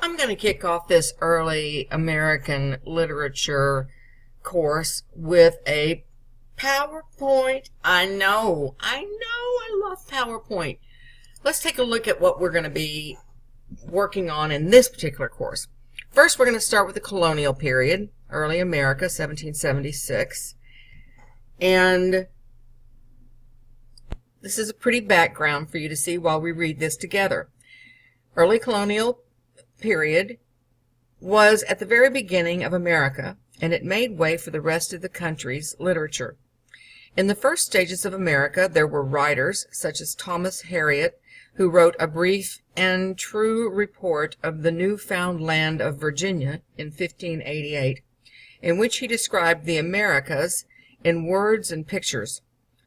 I'm going to kick off this early American literature course with a PowerPoint. I know, I love PowerPoint. Let's take a look at what we're going to be working on in this particular course. First, we're going to start with the Colonial Period, early America, 1776. And this is a pretty background for you to see while we read this together. Early Colonial Period was at the very beginning of America, and it made way for the rest of the country's literature. In the first stages of America, there were writers such as Thomas Harriot, who wrote a brief and true report of the newfound land of Virginia in 1588, in which he described the Americas in words and pictures.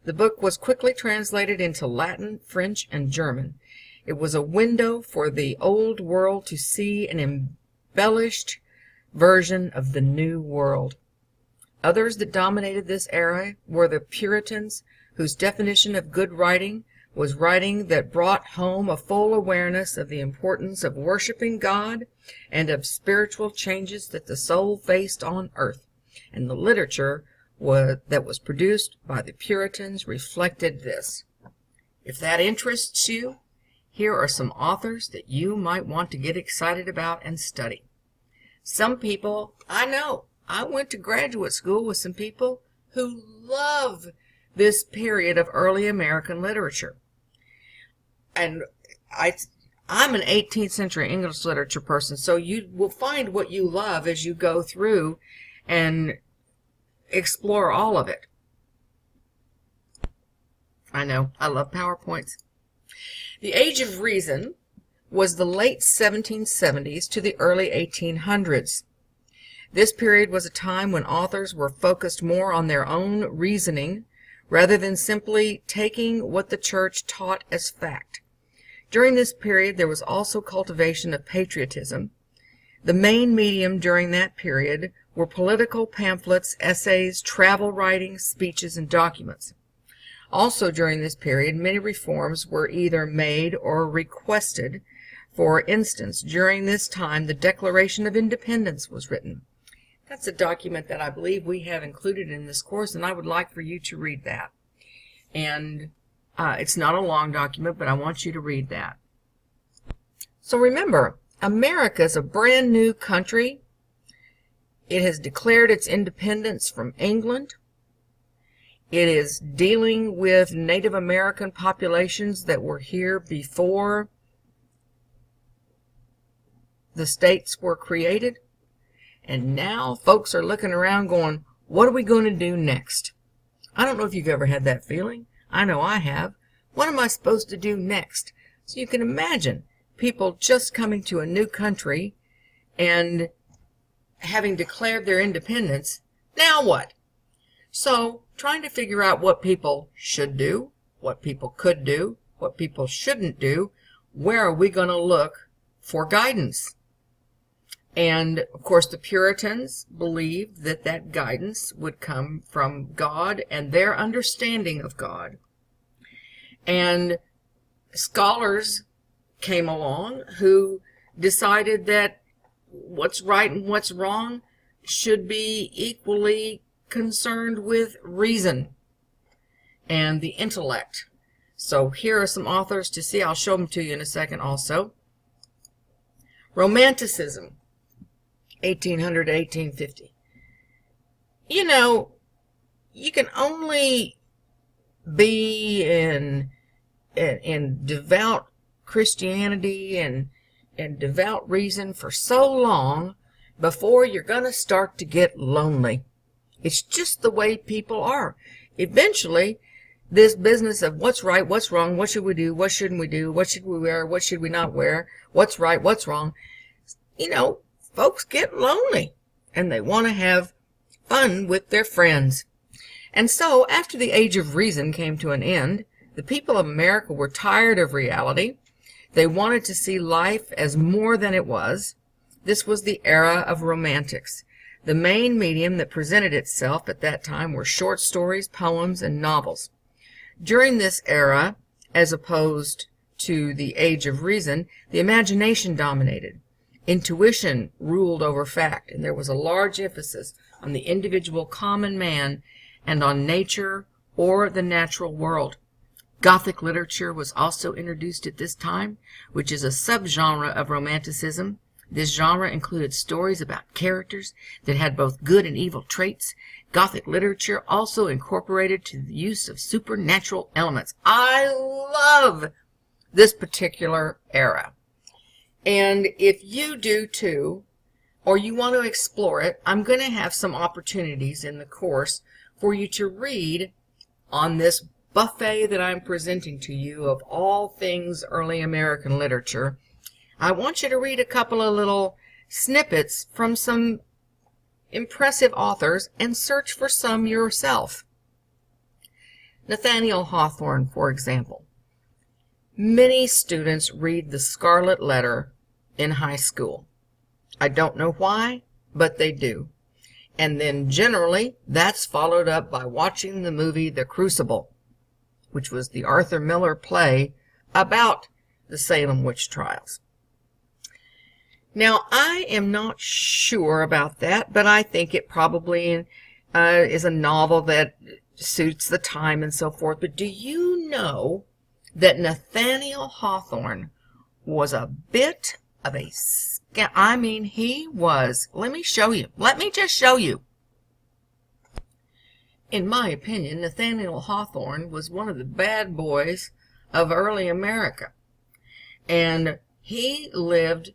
The book was quickly translated into Latin, French, and German. It was a window for the old world to see an embellished version of the new world. Others that dominated this era were the Puritans, whose definition of good writing was writing that brought home a full awareness of the importance of worshiping God and of spiritual changes that the soul faced on earth. And the literature that was produced by the Puritans reflected this. If that interests you, here are some authors that you might want to get excited about and study. Some people, I know, I went to graduate school with some people who love this period of early American literature. And I'm an 18th century English literature person, so you will find what you love as you go through and explore all of it. I know, I love PowerPoints. The Age of Reason was the late 1770s to the early 1800s. This period was a time when authors were focused more on their own reasoning rather than simply taking what the church taught as fact. During this period, there was also cultivation of patriotism. The main medium during that period were political pamphlets, essays, travel writings, speeches, and documents. Also during this period, many reforms were either made or requested. For instance, during this time, the Declaration of Independence was written. That's a document that I believe we have included in this course, and I would like for you to read that. And it's not a long document, but I want you to read that. So remember, America is a brand new country. It has declared its independence from England. It is dealing with Native American populations that were here before the states were created. And now folks are looking around going, what are we going to do next? I don't know if you've ever had that feeling. I know I have. What am I supposed to do next? So you can imagine people just coming to a new country and having declared their independence. Now what? So trying to figure out what people should do, what people could do, what people shouldn't do, where are we going to look for guidance? And, of course, the Puritans believed that that guidance would come from God and their understanding of God. And scholars came along who decided that what's right and what's wrong should be equally concerned with reason and the intellect. So here are some authors to see. I'll show them to you in a second also. Romanticism, 1800 to 1850. You know, you can only be in devout Christianity and devout reason for so long before you're going to start to get lonely. It's just the way people are. Eventually, this business of what's right, what's wrong, what should we do, what shouldn't we do, what should we wear, what should we not wear, what's right, what's wrong, you know, folks get lonely and they want to have fun with their friends. And so, after the Age of Reason came to an end, the people of America were tired of reality. They wanted to see life as more than it was. This was the era of romantics. The main medium that presented itself at that time were short stories, poems, and novels. During this era, as opposed to the Age of Reason, the imagination dominated. Intuition ruled over fact, and there was a large emphasis on the individual common man and on nature or the natural world. Gothic literature was also introduced at this time, which is a subgenre of Romanticism. This genre included stories about characters that had both good and evil traits. Gothic literature also incorporated to the use of supernatural elements. I love this particular era. And if you do too, or you want to explore it, I'm going to have some opportunities in the course for you to read on this buffet that I'm presenting to you of all things early American literature. I want you to read a couple of little snippets from some impressive authors and search for some yourself. Nathaniel Hawthorne, for example. Many students read The Scarlet Letter in high school. I don't know why, but they do. And then generally that's followed up by watching the movie The Crucible, which was the Arthur Miller play about the Salem witch trials. Now, I am not sure about that, but I think it probably is a novel that suits the time and so forth. But do you know that Nathaniel Hawthorne was a bit of a I mean, he was. Let me show you. Let me just show you. In my opinion, Nathaniel Hawthorne was one of the bad boys of early America. And he lived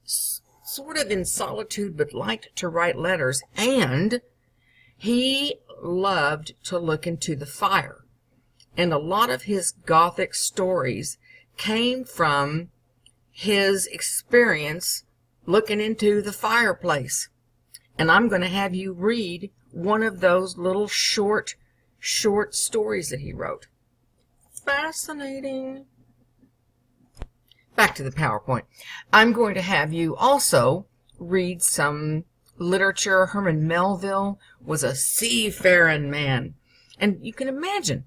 sort of in solitude, but liked to write letters. And he loved to look into the fire. And a lot of his Gothic stories came from his experience looking into the fireplace. And I'm going to have you read one of those little short stories that he wrote. Fascinating. Back to the PowerPoint. I'm going to have you also read some literature. Herman Melville was a seafaring man. And you can imagine,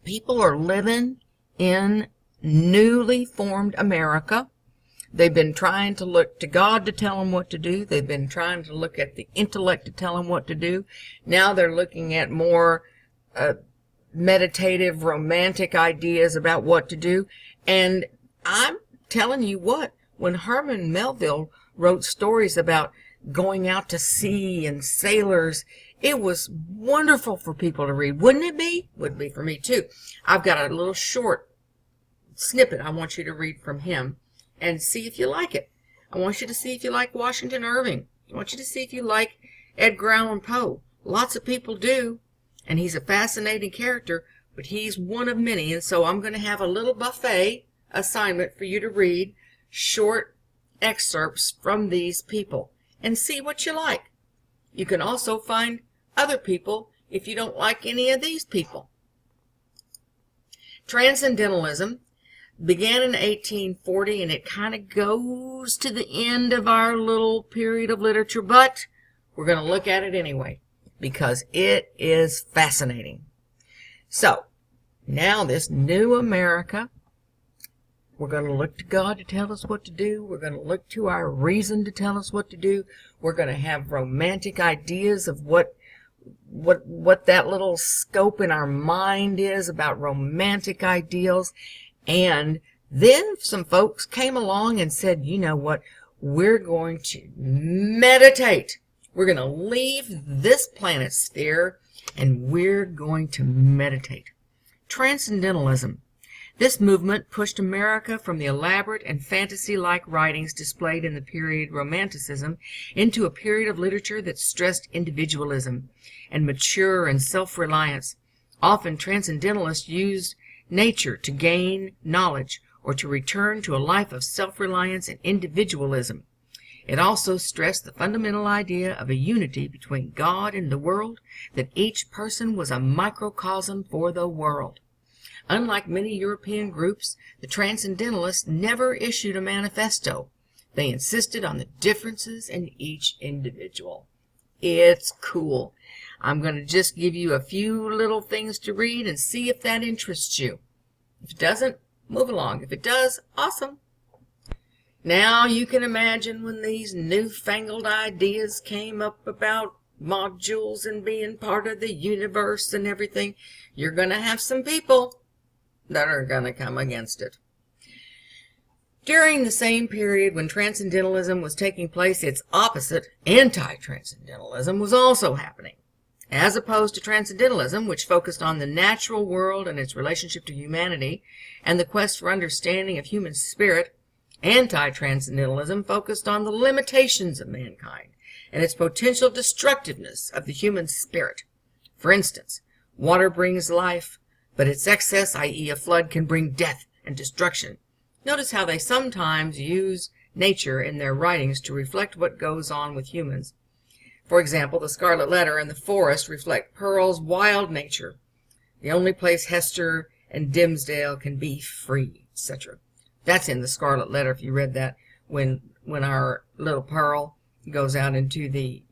people are living in newly formed America. They've been trying to look to God to tell them what to do. They've been trying to look at the intellect to tell them what to do. Now they're looking at more meditative, romantic ideas about what to do. And I'm telling you what, when Herman Melville wrote stories about going out to sea and sailors, it was wonderful for people to read. Wouldn't it be? Would be for me too. I've got a little short snippet I want you to read from him and see if you like it. I want you to see if you like Washington Irving. I want you to see if you like Edgar Allan Poe. Lots of people do, and he's a fascinating character, but he's one of many. And so I'm going to have a little buffet assignment for you to read short excerpts from these people and see what you like. You can also find other people if you don't like any of these people. Transcendentalism began in 1840, and it kind of goes to the end of our little period of literature, but we're going to look at it anyway because it is fascinating. So, now this new America, we're going to look to God to tell us what to do. We're going to look to our reason to tell us what to do. We're going to have romantic ideas of what that little scope in our mind is about romantic ideals. And then some folks came along and said, you know what, we're going to meditate. We're going to leave this planet sphere and we're going to meditate. Transcendentalism. This movement pushed America from the elaborate and fantasy-like writings displayed in the period Romanticism into a period of literature that stressed individualism and mature and self-reliance. Often transcendentalists used nature to gain knowledge or to return to a life of self-reliance and individualism. It also stressed the fundamental idea of a unity between God and the world, that each person was a microcosm for the world. Unlike many European groups, the Transcendentalists never issued a manifesto. They insisted on the differences in each individual. It's cool. I'm going to just give you a few little things to read and see if that interests you. If it doesn't, move along. If it does, awesome. Now you can imagine when these newfangled ideas came up about modules and being part of the universe and everything, you're going to have some people that are going to come against it. During the same period when Transcendentalism was taking place, its opposite, AntiTranscendentalism, was also happening. As opposed to Transcendentalism, which focused on the natural world and its relationship to humanity and the quest for understanding of human spirit, AntiTranscendentalism focused on the limitations of mankind and its potential destructiveness of the human spirit. For instance, water brings life, but its excess, i.e. a flood, can bring death and destruction. Notice how they sometimes use nature in their writings to reflect what goes on with humans. For example, the Scarlet Letter and the Forest reflect Pearl's wild nature, the only place Hester and Dimmesdale can be free, etc. That's in the Scarlet Letter, if you read that, when our little Pearl goes out into the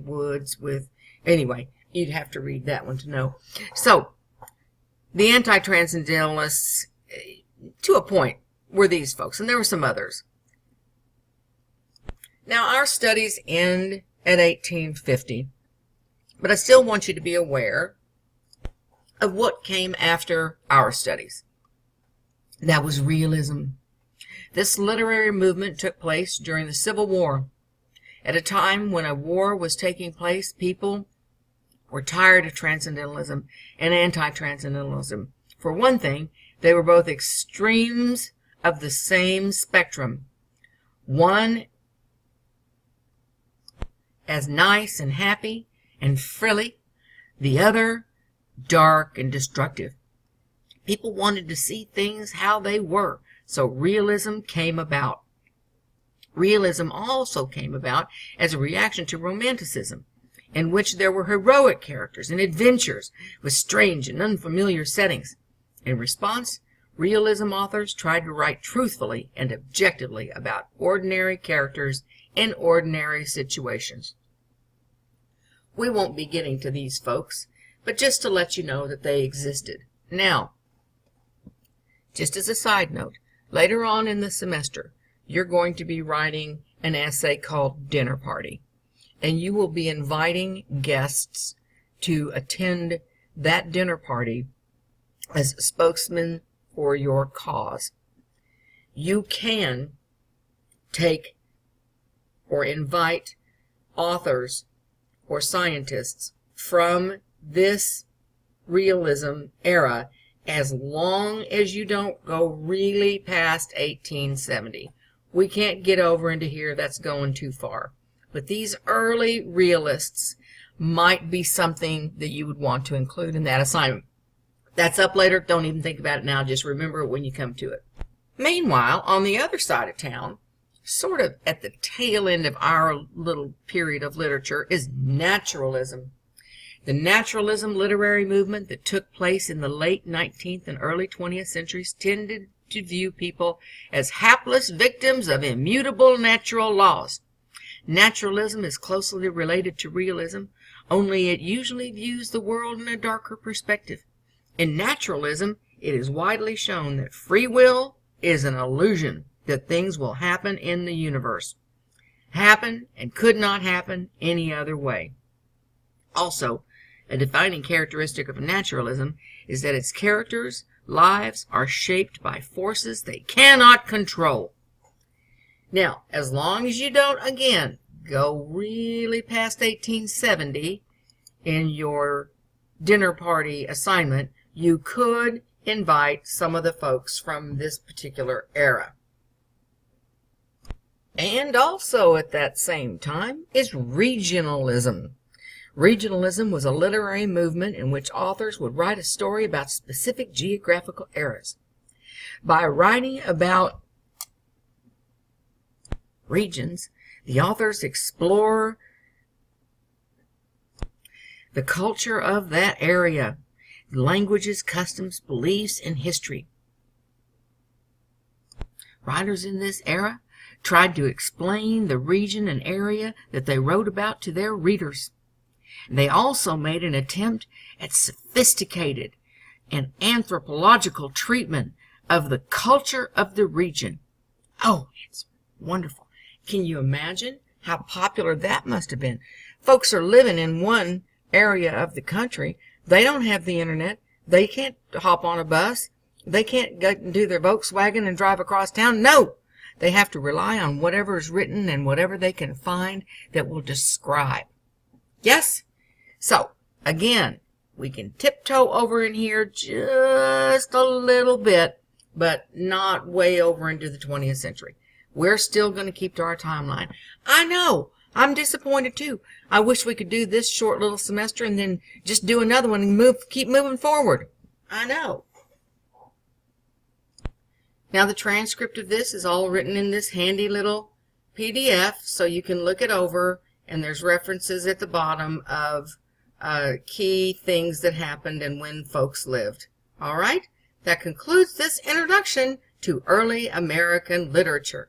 woods with... Anyway, you'd have to read that one to know. So, the anti-transcendentalists, to a point, were these folks, and there were some others. Now, our studies end at 1850, but I still want you to be aware of what came after our studies. That was realism. This literary movement took place during the Civil War. At a time when a war was taking place, people were tired of Transcendentalism and anti-Transcendentalism. For one thing, they were both extremes of the same spectrum. One as nice and happy and frilly, the other dark and destructive. People wanted to see things how they were, so realism came about. Realism also came about as a reaction to Romanticism, in which there were heroic characters and adventures with strange and unfamiliar settings. In response, realism authors tried to write truthfully and objectively about ordinary characters in ordinary situations. We won't be getting to these folks, but just to let you know that they existed. Now, just as a side note, later on in the semester, you're going to be writing an essay called Dinner Party, and you will be inviting guests to attend that dinner party as spokesmen for your cause. You can take or invite authors or scientists from this realism era as long as you don't go really past 1870. We can't get over into here, that's going too far. But these early realists might be something that you would want to include in that assignment. That's up later. Don't even think about it now. Just remember it when you come to it. Meanwhile, on the other side of town, sort of at the tail end of our little period of literature, is naturalism. The naturalism literary movement that took place in the late 19th and early 20th centuries tended to view people as hapless victims of immutable natural laws. Naturalism is closely related to realism, only it usually views the world in a darker perspective. In naturalism, it is widely shown that free will is an illusion, that things will happen in the universe. Happen and could not happen any other way. Also, a defining characteristic of naturalism is that its characters' lives are shaped by forces they cannot control. Now, as long as you don't, again, go really past 1870 in your dinner party assignment, you could invite some of the folks from this particular era. And also at that same time is regionalism. Regionalism was a literary movement in which authors would write a story about specific geographical eras. By writing about regions, the authors explore the culture of that area, languages, customs, beliefs, and history. Writers in this era tried to explain the region and area that they wrote about to their readers. They also made an attempt at sophisticated and anthropological treatment of the culture of the region. Oh, it's Wonderful. Can you imagine how popular that must have been? Folks are living in one area of the country. They don't have the internet. They can't hop on a bus. They can't go and do their Volkswagen and drive across town. No! They have to rely on whatever is written and whatever they can find that will describe. Yes? So, again, we can tiptoe over in here just a little bit, but not way over into the 20th century. We're still going to keep to our timeline. I know. I'm disappointed too. I wish we could do this short little semester and then just do another one and keep moving forward. I know. Now the transcript of this is all written in this handy little PDF, so you can look it over, and there's references at the bottom of key things that happened and when folks lived. All right? That concludes this introduction to early American literature.